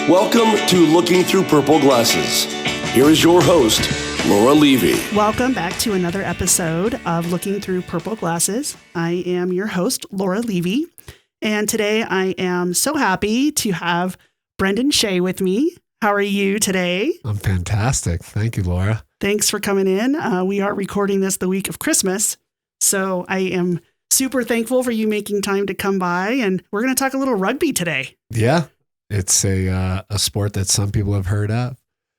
Welcome to Looking Thru Purple Glasses. Here is your host, Laura Levy. Welcome back to another episode of Looking Thru Purple Glasses. I am your host, Laura Levy, and today I am so happy to have Brandon Shay with me. How are you today? I'm fantastic. Thank you, Laura. Thanks for coming in. We are recording this the week of Christmas, so I am super thankful for you making time to come by, and we're going to talk a little rugby today. Yeah, it's a sport that some people have heard of,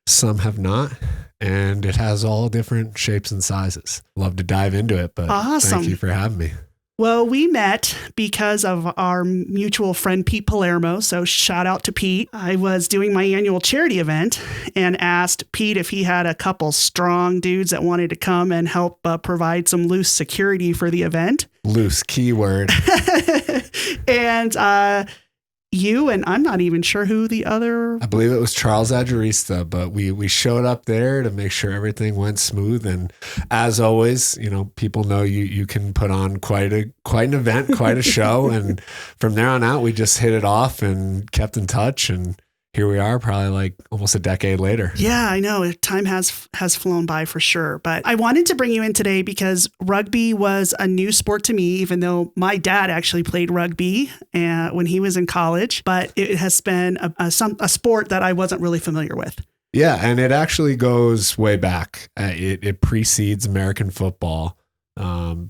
some have not, and it has all different shapes and sizes. Love to dive into it, but Awesome. Thank you for having me. Well, we met because of our mutual friend, Pete Palermo. So shout out to Pete. I was doing my annual charity event and asked Pete if he had a couple strong dudes that wanted to come and help provide some loose security for the event. Loose keyword. And you and I'm not even sure who the other. I believe it was Charles Adgerista, but we showed up there to make sure everything went smooth. And as always, you know, people know you can put on quite an event, quite a show. And from there on out, we just hit it off and kept in touch. And here we are, probably like almost a decade later. Yeah, I know. Time has flown by for sure. But I wanted to bring you in today because rugby was a new sport to me, even though my dad actually played rugby when he was in college. But it has been a sport that I wasn't really familiar with. Yeah, and it actually goes way back. It precedes American football.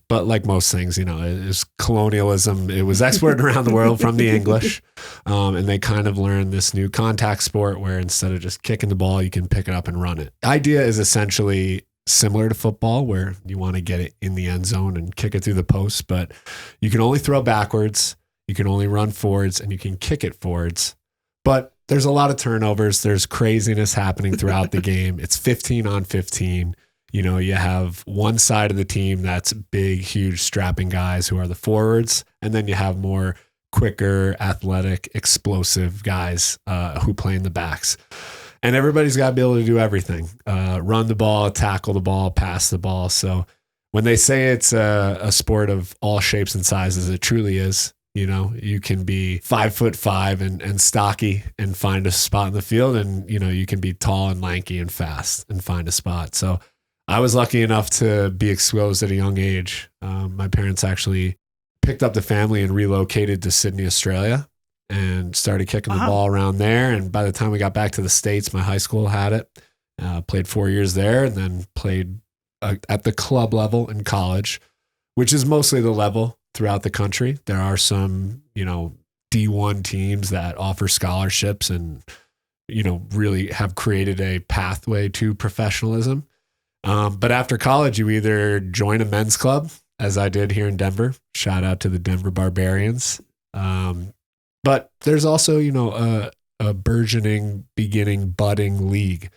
But like most things, you know, it's colonialism. It was exported around the world from the English. And they kind of learned this new contact sport where instead of just kicking the ball, you can pick it up and run it. The idea is essentially similar to football where you want to get it in the end zone and kick it through the post, but you can only throw backwards, you can only run forwards, and you can kick it forwards. But there's a lot of turnovers. There's craziness happening throughout the game. It's 15 on 15. You know, you have one side of the team that's big, huge, strapping guys who are the forwards. And then you have more quicker, athletic, explosive guys who play in the backs. And everybody's got to be able to do everything. Run the ball, tackle the ball, pass the ball. So when they say it's a sport of all shapes and sizes, it truly is. You know, you can be 5'5" and stocky and find a spot in the field. And, you know, you can be tall and lanky and fast and find a spot. So I was lucky enough to be exposed at a young age. My parents actually picked up the family and relocated to Sydney, Australia, and started kicking the ball around there. And by the time we got back to the States, my high school had it. Played 4 years there and then played at the club level in college, which is mostly the level throughout the country. There are some, you know, D1 teams that offer scholarships and, you know, really have created a pathway to professionalism. But after college, you either join a men's club, as I did here in Denver. Shout out to the Denver Barbarians. But there's also, you know, a burgeoning, budding league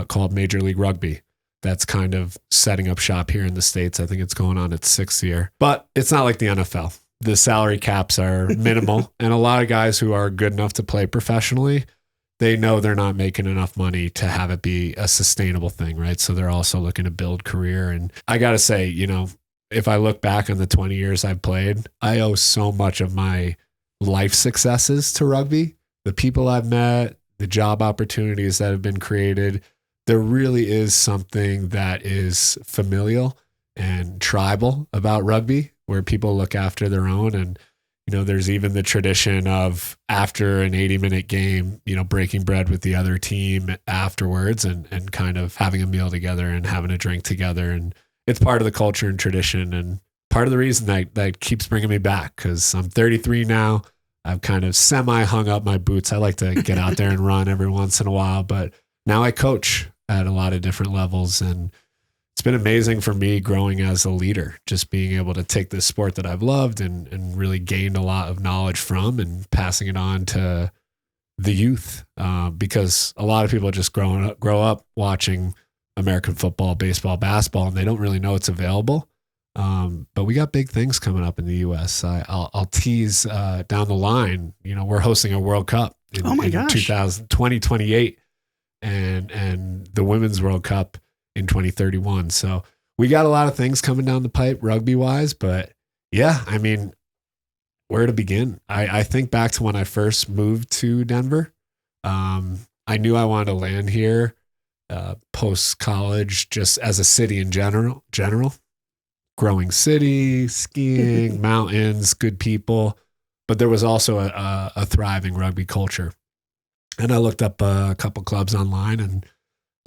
called Major League Rugby that's kind of setting up shop here in the States. I think it's going on its 6th year. But it's not like the NFL. The salary caps are minimal. And a lot of guys who are good enough to play professionally, they know they're not making enough money to have it be a sustainable thing, right? So they're also looking to build career. And I got to say, you know, if I look back on the 20 years I've played, I owe so much of my life successes to rugby. The people I've met, the job opportunities that have been created. There really is something that is familial and tribal about rugby where people look after their own. And you know, there's even the tradition of after an 80-minute game, you know, breaking bread with the other team afterwards and kind of having a meal together and having a drink together. And it's part of the culture and tradition and part of the reason that keeps bringing me back because I'm 33 now. I've kind of semi-hung up my boots. I like to get out there and run every once in a while, but now I coach at a lot of different levels and it's been amazing for me growing as a leader, just being able to take this sport that I've loved and really gained a lot of knowledge from and passing it on to the youth. Because a lot of people just grow up watching American football, baseball, basketball, and they don't really know it's available. But we got big things coming up in the U.S. I'll tease down the line. You know, we're hosting a World Cup in 2028 and the Women's World Cup in 2031. So we got a lot of things coming down the pipe rugby wise, but yeah, I mean, where to begin? I think back to when I first moved to Denver. I knew I wanted to land here post college, just as a city in general, growing city, skiing, mountains, good people. But there was also a thriving rugby culture. And I looked up a couple clubs online and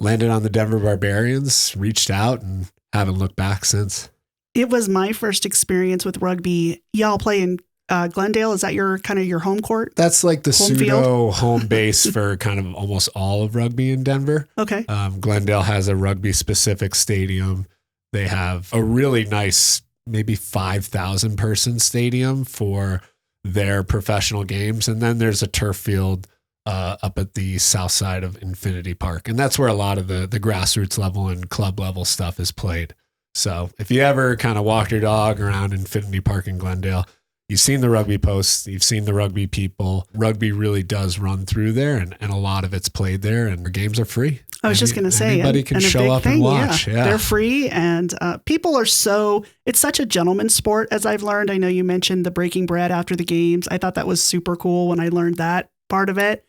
landed on the Denver Barbarians, reached out, and haven't looked back since. It was my first experience with rugby. Y'all play in Glendale. Is that your kind of your home court? That's like the Home pseudo field? home base for kind of almost all of rugby in Denver. Okay. Glendale has a rugby specific stadium. They have a really nice, maybe 5,000 person stadium for their professional games. And then there's a turf field up at the south side of Infinity Park. And that's where a lot of the grassroots level and club level stuff is played. So if you ever kind of walk your dog around Infinity Park in Glendale, you've seen the rugby posts, you've seen the rugby people. Rugby really does run through there, and a lot of it's played there, and our games are free. I was just going to say, anybody can and a show big up thing, and watch. Yeah. They're free, and people are it's such a gentleman's sport, as I've learned. I know you mentioned the breaking bread after the games. I thought that was super cool when I learned that part of it.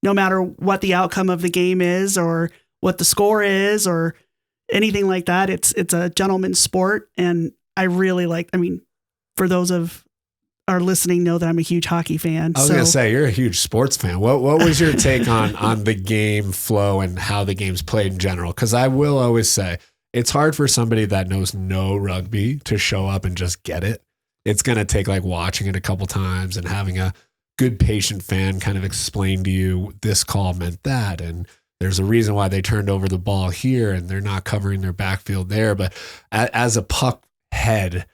No matter what the outcome of the game is or what the score is or anything like that, it's a gentleman's sport, and I really for those of our listening know that I'm a huge hockey fan. I was going to say, you're a huge sports fan. What was your take on the game flow and how the game's played in general? Because I will always say, it's hard for somebody that knows no rugby to show up and just get it. It's going to take like watching it a couple times and having a good patient fan kind of explain to you this call meant that. And there's a reason why they turned over the ball here and they're not covering their backfield there. But as a puck head,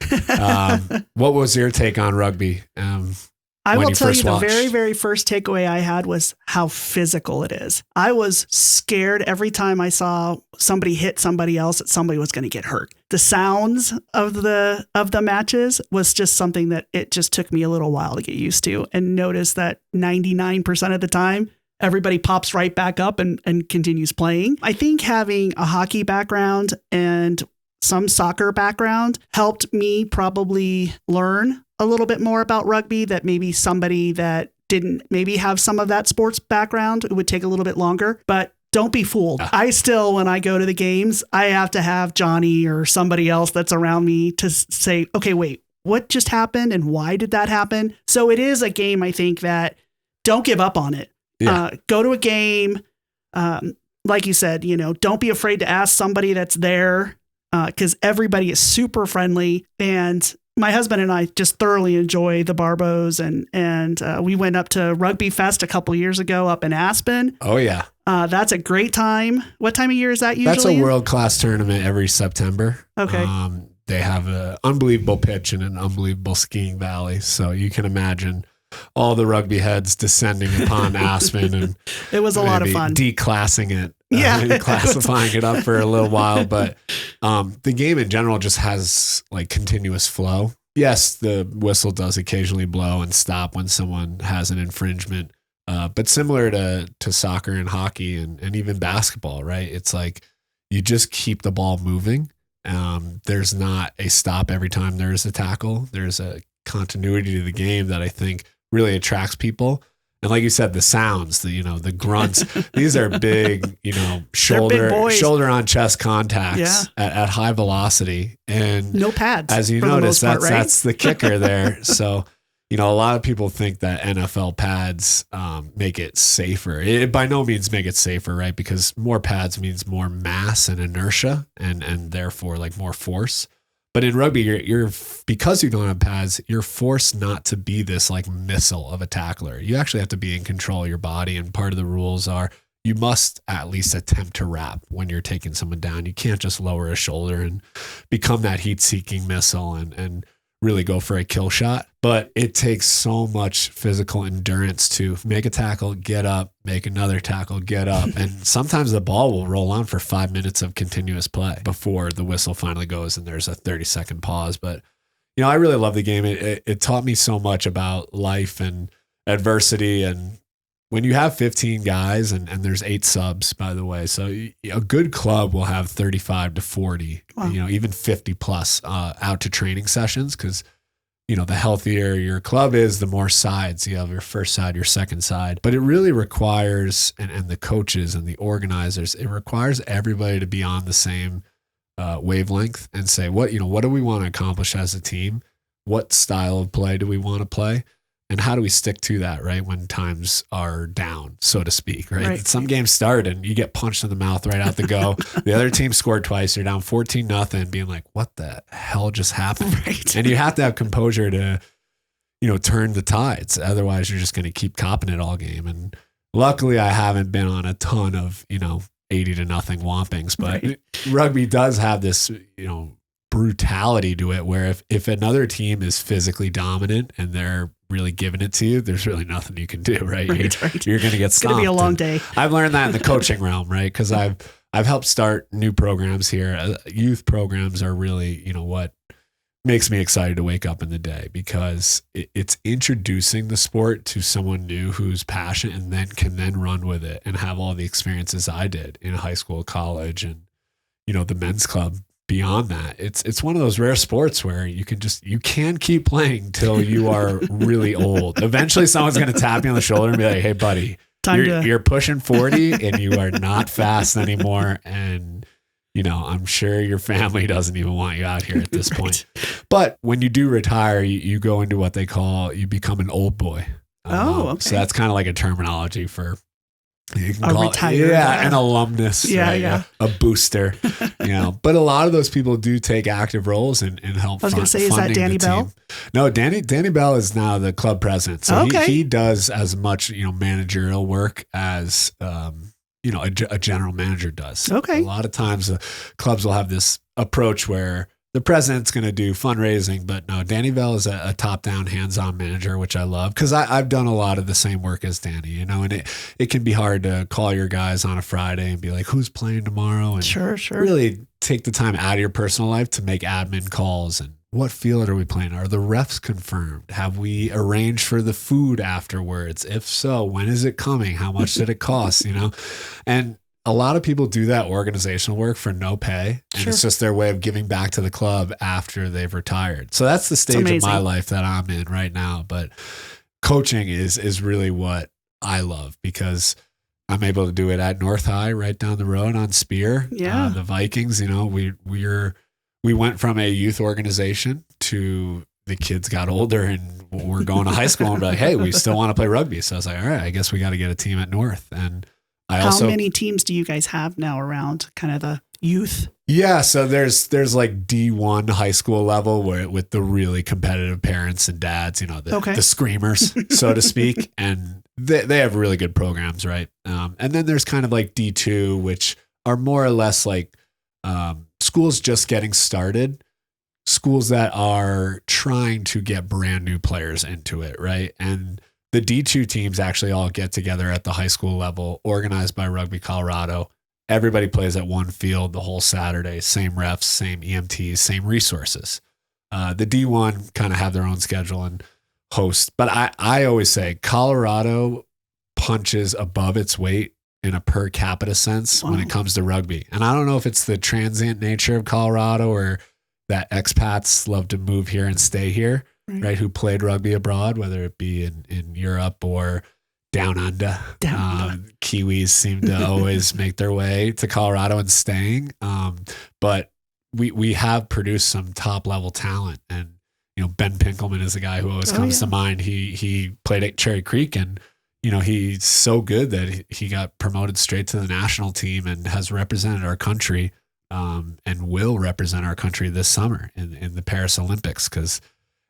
what was your take on rugby? I will tell you the very, very first takeaway I had was how physical it is. I was scared every time I saw somebody hit somebody else that somebody was going to get hurt. The sounds of the matches was just something that it just took me a little while to get used to, and notice that 99% of the time, everybody pops right back up and continues playing. I think having a hockey background and some soccer background helped me probably learn a little bit more about rugby that maybe somebody that didn't maybe have some of that sports background, it would take a little bit longer. But don't be fooled. I still, when I go to the games, I have to have Johnny or somebody else that's around me to say, okay, wait, what just happened and why did that happen? So it is a game, I think, that don't give up on it. Yeah. Go to a game. Like you said, don't be afraid to ask somebody that's there, because everybody is super friendly. And my husband and I just thoroughly enjoy the Barbos, and we went up to Rugby Fest a couple years ago up in Aspen. Oh yeah. That's a great time. What time of year is that usually? That's a world-class tournament every September. Okay. They have an unbelievable pitch and an unbelievable skiing valley. So you can imagine all the rugby heads descending upon Aspen, and it was a lot of fun. Declassing it. Yeah. Classifying it up for a little while. But the game in general just has like continuous flow. Yes, the whistle does occasionally blow and stop when someone has an infringement. But similar to soccer and hockey and even basketball, right? It's like you just keep the ball moving. There's not a stop every time there's a tackle. There's a continuity to the game that I think really attracts people. And like you said, the sounds, the grunts, these are big, shoulder on chest contacts at high velocity, and no pads. As you notice, that's the kicker there. So, a lot of people think that NFL pads make it safer. It by no means make it safer, right? Because more pads means more mass and inertia, and therefore like more force. But in rugby, you're because you don't have pads, you're forced not to be this like missile of a tackler. You actually have to be in control of your body, and part of the rules are you must at least attempt to wrap when you're taking someone down. You can't just lower a shoulder and become that heat-seeking missile and really go for a kill shot. But it takes so much physical endurance to make a tackle, get up, make another tackle, get up. And sometimes the ball will roll on for 5 minutes of continuous play before the whistle finally goes and there's a 30-second pause. But, I really love the game. It taught me so much about life and adversity. And when you have 15 guys and there's 8 subs, by the way, so a good club will have 35 to 40, wow, even 50 plus out to training sessions, because the healthier your club is, the more sides you have, your first side, your second side. But it really requires, and the coaches and the organizers, it requires everybody to be on the same wavelength and say, what do we want to accomplish as a team? What style of play do we want to play? And how do we stick to that, right? When times are down, so to speak, right? Some games start and you get punched in the mouth right out the go. The other team scored twice. You're down 14-0, being like, what the hell just happened? Right. And you have to have composure to, turn the tides. Otherwise, you're just going to keep copping it all game. And luckily, I haven't been on a ton of, 80-0 whompings, but rugby does have this, brutality to it where if another team is physically dominant and they're really giving it to you, there's really nothing you can do, right? You're going to get stomped. It's going to be a long day. I've learned that in the coaching realm, right? Because I've helped start new programs here. Youth programs are really, what makes me excited to wake up in the day, because it's introducing the sport to someone new who's passionate and then can then run with it and have all the experiences I did in high school, college, and, the men's club. Beyond that, it's one of those rare sports where you can keep playing till you are really old. Eventually someone's going to tap you on the shoulder and be like, hey buddy, you're pushing 40 and you are not fast anymore. And, I'm sure your family doesn't even want you out here at this point. But when you do retire, you go into what they call, you become an old boy. Okay. So that's kind of like a terminology for retired, an alumnus, yeah. A booster, But a lot of those people do take active roles and help. I was going to say, is that Danny Bell? No, Danny Bell is now the club president, so he does as much managerial work as a general manager does. Okay, a lot of times clubs will have this approach where the president's going to do fundraising, but no, Danny Bell is a top-down, hands-on manager, which I love, because I've done a lot of the same work as Danny, and it can be hard to call your guys on a Friday and be like, who's playing tomorrow? And sure. Really take the time out of your personal life to make admin calls and what field are we playing? Are the refs confirmed? Have we arranged for the food afterwards? If so, when is it coming? How much did it cost? And a lot of people do that organizational work for no pay, and it's just their way of giving back to the club after they've retired. So that's the stage of my life that I'm in right now. But coaching is really what I love, because I'm able to do it at North High, right down the road on Spear. Yeah. The Vikings, we went from a youth organization to the kids got older and we're going to high school and be like, hey, we still want to play rugby. So I was like, all right, I guess we got to get a team at North. And how many teams do you guys have now around kind of the youth? Yeah, so there's like D1 high school level where with the really competitive parents and dads, the screamers, so to speak, and they have really good programs, right? And then there's kind of like D2, which are more or less like schools just getting started, schools that are trying to get brand new players into it, right? And the D2 teams actually all get together at the high school level, organized by Rugby Colorado. Everybody plays at one field the whole Saturday, same refs, same EMTs, same resources. The D1 kind of have their own schedule and host. But I always say Colorado punches above its weight in a per capita sense when it comes to rugby. And I don't know if it's the transient nature of Colorado or that expats love to move here and stay here. Right, who played rugby abroad, whether it be in Europe or down under. Kiwis seem to always make their way to Colorado and staying. But we have produced some top level talent, and Ben Pinkelman is a guy who always comes to mind. He played at Cherry Creek, and he's so good that he got promoted straight to the national team and has represented our country, and will represent our country this summer in the Paris Olympics. Because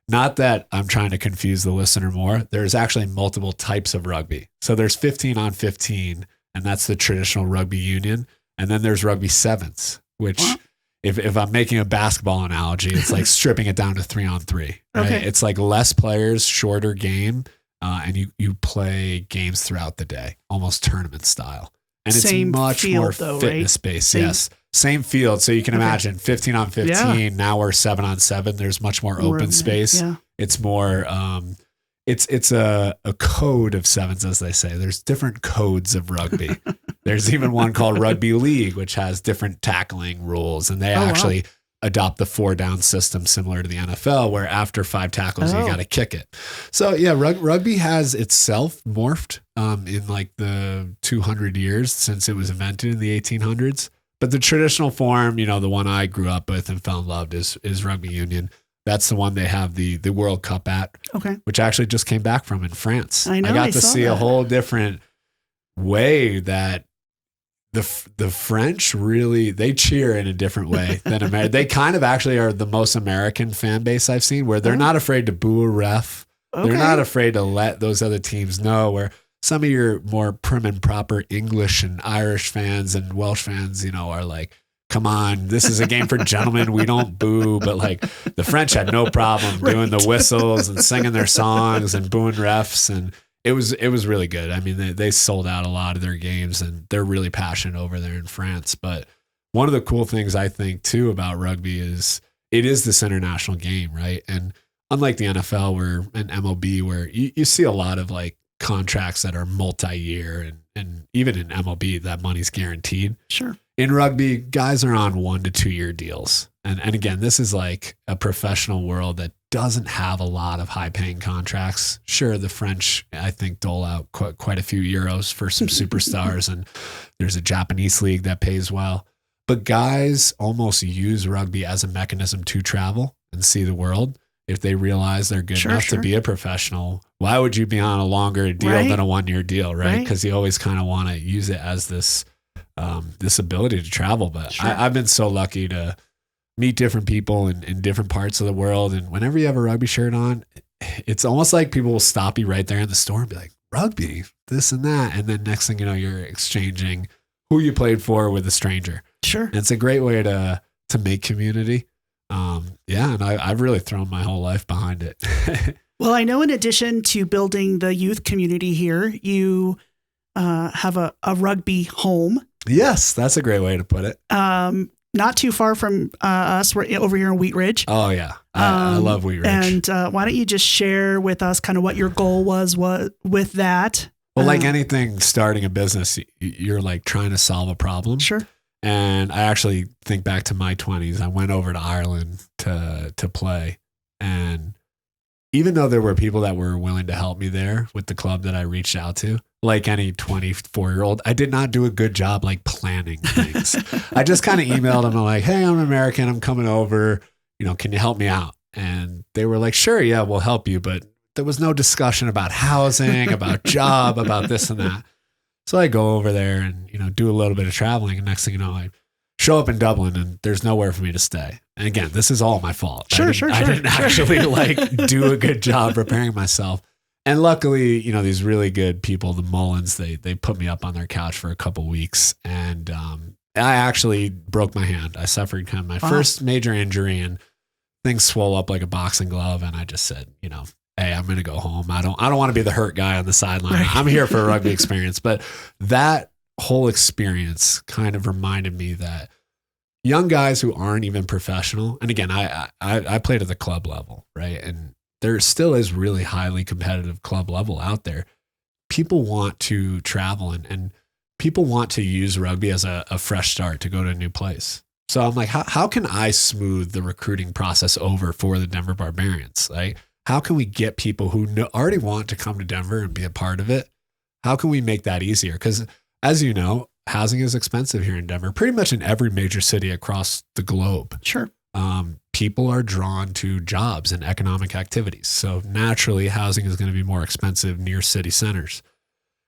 not that I'm trying to confuse the listener more, there's actually multiple types of rugby. So there's 15 on 15, and that's the traditional rugby union. And then there's rugby sevens, which if I'm making a basketball analogy, it's like stripping it down to 3 on 3. Right? Okay. It's like less players, shorter game, and you play games throughout the day, almost tournament style. And it's much more fitness-based. Yes. Same field. So you can imagine 15 on 15. Yeah. Now we're 7 on 7. There's much more open space. Yeah. It's more, it's a code of sevens, as they say. There's different codes of rugby. There's even one called Rugby League, which has different tackling rules. And they adopt the 4-down system similar to the NFL, where after 5 tackles, you got to kick it. So yeah, rugby has itself morphed in like the 200 years since it was invented in the 1800s. But the traditional form, the one I grew up with and fell in love is rugby union. That's the one they have the World Cup at, which actually just came back from in France. I know. I got to see a whole different way that the French really, they cheer in a different way than America. They kind of actually are the most American fan base I've seen, where they're not afraid to boo a ref. They're not afraid to let those other teams know, where some of your more prim and proper English and Irish fans and Welsh fans, are like, come on, this is a game for gentlemen. We don't boo. But like the French had no problem doing the whistles and singing their songs and booing refs. And it was really good. I mean, they sold out a lot of their games, and they're really passionate over there in France. But one of the cool things I think too about rugby is it is this international game, right? And unlike the NFL and MLB, where you see a lot of like contracts that are multi-year, and even in MLB, that money's guaranteed. Sure. In rugby, guys are on 1 to 2 year deals. And again, this is like a professional world that doesn't have a lot of high paying contracts. Sure, the French, I think, dole out quite a few euros for some superstars, and there's a Japanese league that pays well. But guys almost use rugby as a mechanism to travel and see the world. If they realize they're good enough to be a professional, why would you be on a longer deal than a 1 year deal, right? Because you always kind of want to use it as this ability to travel. But I've been so lucky to meet different people in different parts of the world. And whenever you have a rugby shirt on, it's almost like people will stop you right there in the store and be like, rugby, this and that. And then next thing you know, you're exchanging who you played for with a stranger. Sure. And it's a great way to make community. And I've really thrown my whole life behind it. Well, I know in addition to building the youth community here, you have a rugby home. Yes, that's a great way to put it. Not too far from us. We're over here in Wheat Ridge. Oh, yeah. I love Wheat Ridge. And why don't you just share with us kind of what your goal was with that? Well, like anything starting a business, you're like trying to solve a problem. Sure. And I actually think back to my 20s. I went over to Ireland to play. And even though there were people that were willing to help me there with the club that I reached out to, like any 24-year-old, I did not do a good job like planning things. I just kind of emailed them. I'm like, hey, I'm American. I'm coming over. Can you help me out? And they were like, sure, yeah, we'll help you. But there was no discussion about housing, about job, about this and that. So I go over there and, do a little bit of traveling. And next thing you know, I show up in Dublin and there's nowhere for me to stay. And again, this is all my fault. I didn't actually do a good job preparing myself. And luckily, these really good people, the Mullins, they put me up on their couch for a couple weeks. And I actually broke my hand. I suffered kind of my first major injury, and things swole up like a boxing glove. And I just said, hey, I'm going to go home. I don't want to be the hurt guy on the sideline. Right. I'm here for a rugby experience. But that whole experience kind of reminded me that young guys who aren't even professional, and again, I played at the club level, right? And there still is really highly competitive club level out there. People want to travel and people want to use rugby as a fresh start to go to a new place. So I'm like, how can I smooth the recruiting process over for the Denver Barbarians? Like, how can we get people who already want to come to Denver and be a part of it? How can we make that easier? Because as you know, housing is expensive here in Denver, pretty much in every major city across the globe. Sure. People are drawn to jobs and economic activities. So naturally, housing is going to be more expensive near city centers.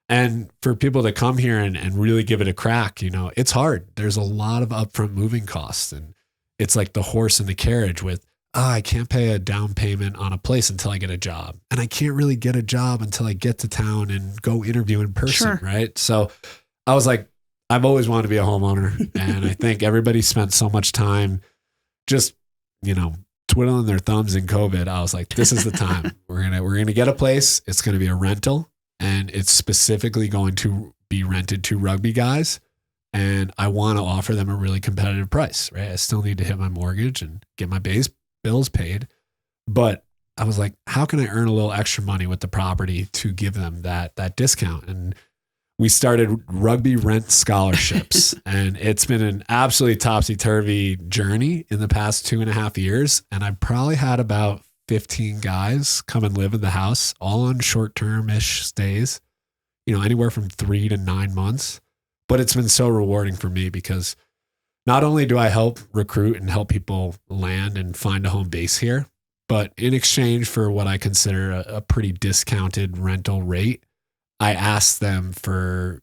And for people to come here and really give it a crack, it's hard. There's a lot of upfront moving costs. And it's like the horse and the carriage with, I can't pay a down payment on a place until I get a job. And I can't really get a job until I get to town and go interview in person, right? So I was like, I've always wanted to be a homeowner. And I think everybody spent so much time just, twiddling their thumbs in COVID. I was like, this is the time. We're going to get a place. It's going to be a rental, and it's specifically going to be rented to rugby guys. And I want to offer them a really competitive price, right? I still need to hit my mortgage and get my base bills paid. But I was like, how can I earn a little extra money with the property to give them that discount? And we started rugby rent scholarships. And it's been an absolutely topsy-turvy journey in the past 2.5 years. And I've probably had about 15 guys come and live in the house, all on short-term-ish stays, anywhere from 3 to 9 months. But it's been so rewarding for me because not only do I help recruit and help people land and find a home base here, but in exchange for what I consider a pretty discounted rental rate, I ask them for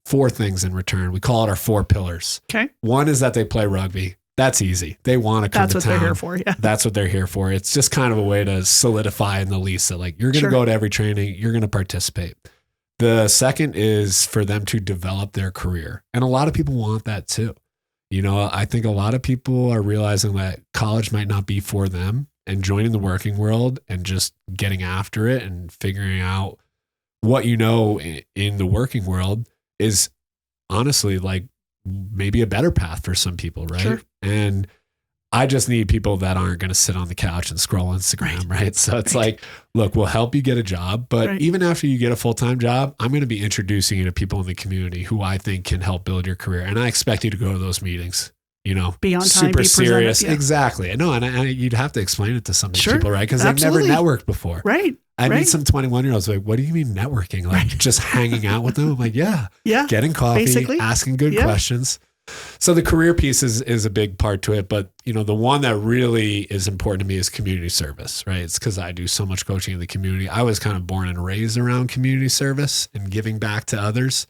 4 things in return. We call it our 4 pillars. Okay. One is that they play rugby. That's easy. They want to come to town. That's what they're here for. Yeah. That's what they're here for. It's just kind of a way to solidify in the lease that like, you're going to go to every training. You're going to participate. The second is for them to develop their career. And a lot of people want that too. I think a lot of people are realizing that college might not be for them, and joining the working world and just getting after it and figuring out what in the working world is honestly like maybe a better path for some people, right? Sure. And I just need people that aren't going to sit on the couch and scroll Instagram, right? So it's like, look, we'll help you get a job, but even after you get a full-time job, I'm going to be introducing you to people in the community who I think can help build your career. And I expect you to go to those meetings, be on time, super serious. Yeah. Exactly. No, and you'd have to explain it to some of these people, right? Because they've never networked before. Right. I meet some 21-year-olds like, what do you mean networking? Like just hanging out with them? I'm like, yeah, getting coffee, basically. Asking good questions. So the career piece is a big part to it. But, the one that really is important to me is community service, right? It's because I do so much coaching in the community. I was kind of born and raised around community service and giving back to others.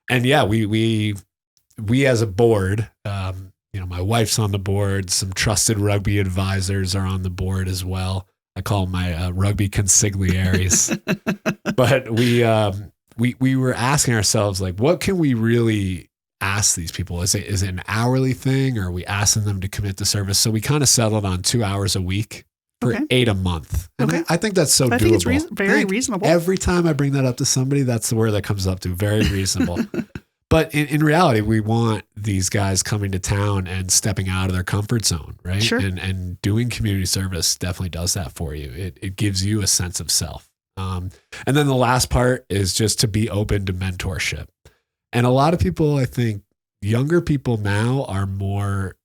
And yeah, we as a board, my wife's on the board, some trusted rugby advisors are on the board as well. I call them my rugby consigliaries. But we were asking ourselves, like, what can we really ask these people? Is it an hourly thing, or are we asking them to commit to service? So we kind of settled on 2 hours a week for 8 a month. And I think that's so doable. I think it's very reasonable. Every time I bring that up to somebody, that's the word that comes up to. Very reasonable. But in reality, we want these guys coming to town and stepping out of their comfort zone, right? Sure. And doing community service definitely does that for you. It gives you a sense of self. And then the last part is just to be open to mentorship. And a lot of people, I think, younger people now are more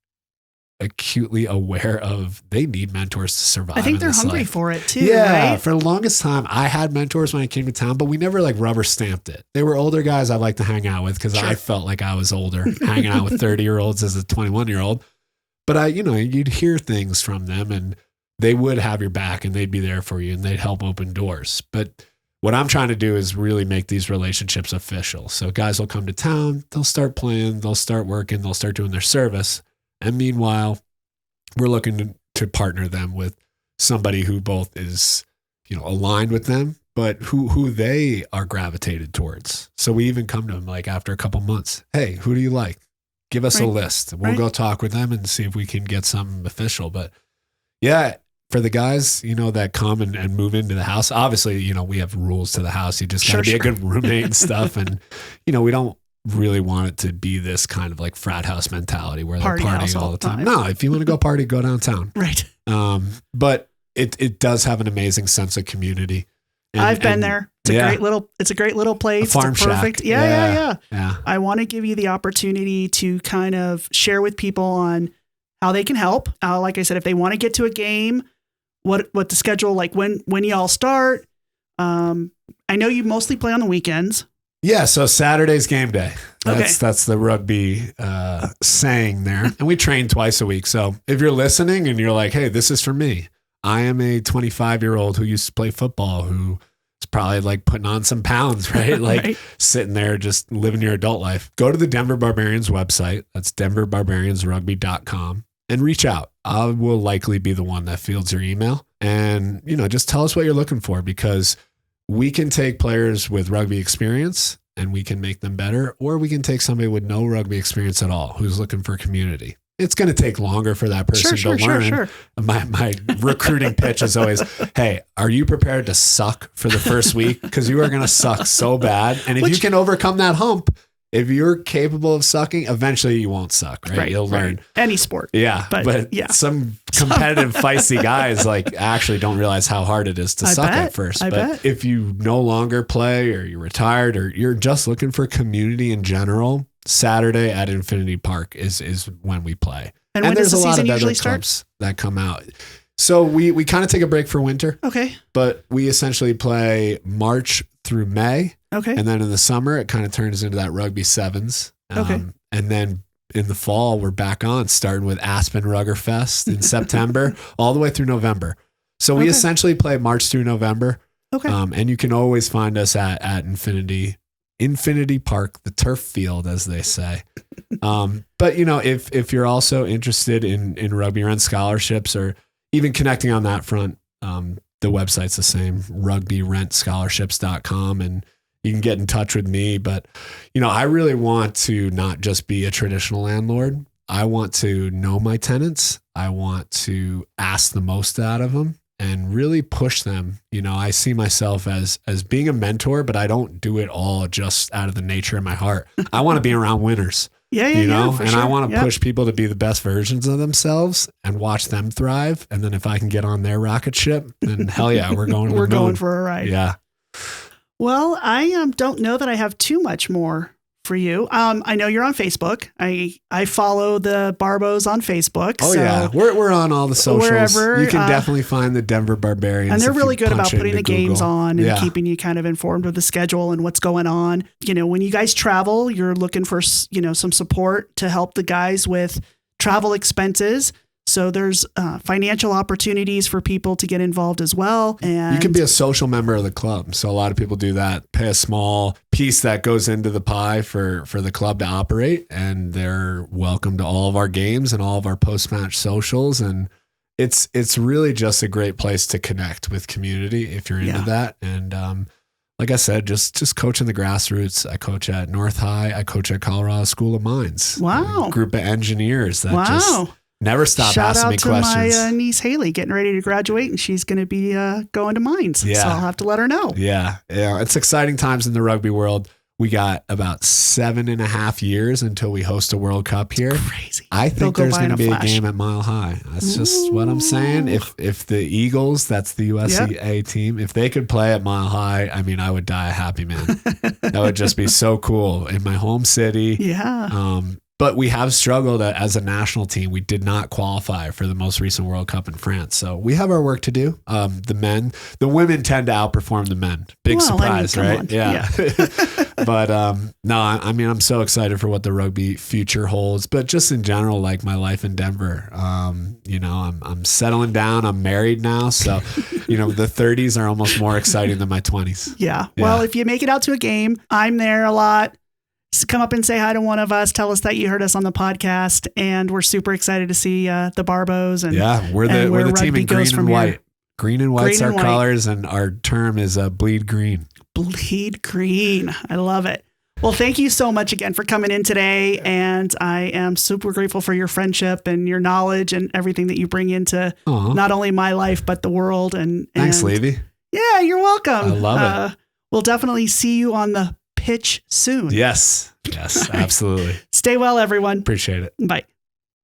acutely aware of they need mentors to survive. I think they're hungry for it too. Yeah. Right? For the longest time, I had mentors when I came to town, but we never like rubber stamped it. They were older guys I like to hang out with because I felt like I was older, hanging out with 30-year-olds as a 21-year-old. But you'd hear things from them and they would have your back and they'd be there for you and they'd help open doors. But what I'm trying to do is really make these relationships official. So guys will come to town, they'll start playing, they'll start working, they'll start doing their service. And meanwhile, we're looking to partner them with somebody who both is, aligned with them, but who they are gravitated towards. So we even come to them like after a couple months. Hey, who do you like? Give us a list. We'll go talk with them and see if we can get something official. But yeah, for the guys, that come and move into the house, obviously, we have rules to the house. You just got to be a good roommate and stuff. And, we don't really want it to be this kind of like frat house mentality where they're partying all the time. No, if you want to go party, go downtown. Right. But it does have an amazing sense of community. I've been there. It's a great little place. A farm shack. Yeah. I want to give you the opportunity to kind of share with people on how they can help. Like I said, if they want to get to a game, what the schedule, like when y'all start. I know you mostly play on the weekends. Yeah, so Saturday's game day. That's the rugby saying there. And we train twice a week. So if you're listening and you're like, hey, this is for me. I am a 25-year-old who used to play football, who is probably like putting on some pounds, right? Like sitting there just living your adult life. Go to the Denver Barbarians website. That's denverbarbariansrugby.com and reach out. I will likely be the one that fields your email. And, just tell us what you're looking for, because we can take players with rugby experience and we can make them better, or we can take somebody with no rugby experience at all who's looking for community. It's going to take longer for that person to learn. Sure. My recruiting pitch is always, hey, are you prepared to suck for the first week? Because you are going to suck so bad. And if you can overcome that hump, if you're capable of sucking, eventually you won't suck, right? You'll learn. Any sport. Yeah. But some competitive feisty guys like actually don't realize how hard it is to suck at first. But if you no longer play or you're retired or you're just looking for community in general, Saturday at Infinity Park is when we play. And when there's does the a lot season of usually other start? clubs that come out. So we kind of take a break for winter. Okay. But we essentially play March through May. Okay. And then in the summer, it kind of turns into that rugby sevens. Okay. And then in the fall, we're back on, starting with Aspen Ruggerfest in September, all the way through November. So we essentially play March through November. Okay. And you can always find us at Infinity Park, the turf field, as they say. But you know, if you're also interested in rugby rent scholarships or even connecting on that front, the website's the same, rugbyrentsscholarships.com, and you can get in touch with me. But, you know, I really want to not just be a traditional landlord. I want to know my tenants. I want to ask the most out of them and really push them. You know, I see myself as being a mentor, but I don't do it all just out of the nature of my heart. I want to be around winners. You know, and sure. I want to push people to be the best versions of themselves and watch them thrive. And then if I can get on their rocket ship, then hell yeah, we're going to the moon. Going for a ride. Yeah. Well, I don't know that I have too much more for you. I know you're on Facebook. I follow the Barbos on Facebook. Oh, so yeah. We're on all the socials. Wherever, you can definitely find the Denver Barbarians. And they're really good about putting the games on and keeping you kind of informed of the schedule and what's going on. You know, when you guys travel, you're looking for, you know, some support to help the guys with travel expenses. So there's financial opportunities for people to get involved as well. And you can be a social member of the club. So a lot of people do that, pay a small piece that goes into the pie for the club to operate. And they're welcome to all of our games and all of our post-match socials. And it's really just a great place to connect with community if you're into that. And like I said, just coaching the grassroots. I coach at North High. I coach at Colorado School of Mines. Wow. A group of engineers that just never stop asking me questions. Shout out to my niece Haley getting ready to graduate, and she's going to be going to Mines. Yeah. So I'll have to let her know. Yeah. It's exciting times in the rugby world. We got about 7.5 years until we host a World Cup here. Crazy. I think there's going to be a game at Mile High. That's just what I'm saying. If the Eagles, that's the USA team, if they could play at Mile High, I mean, I would die a happy man. That would just be so cool in my home city. Yeah. But we have struggled as a national team. We did not qualify for the most recent World Cup in France. So we have our work to do. The women tend to outperform the men. Big surprise, right? Yeah. But no, I mean, I'm so excited for what the rugby future holds, but just in general, like my life in Denver, you know, I'm settling down. I'm married now. So, you know, the 30s are almost more exciting than my 20s. Yeah. Well, if you make it out to a game, I'm there a lot. Come up and say hi to one of us. Tell us that you heard us on the podcast, and we're super excited to see the Barbos. And we're the team in green and white. Green and white's our colors, and our term is bleed green. Bleed green. I love it. Well, thank you so much again for coming in today, and I am super grateful for your friendship and your knowledge and everything that you bring into not only my life but the world. And thanks, Levy. Yeah, you're welcome. I love it. We'll definitely see you on the pitch soon. Yes, absolutely. Stay well, everyone. Appreciate it. Bye.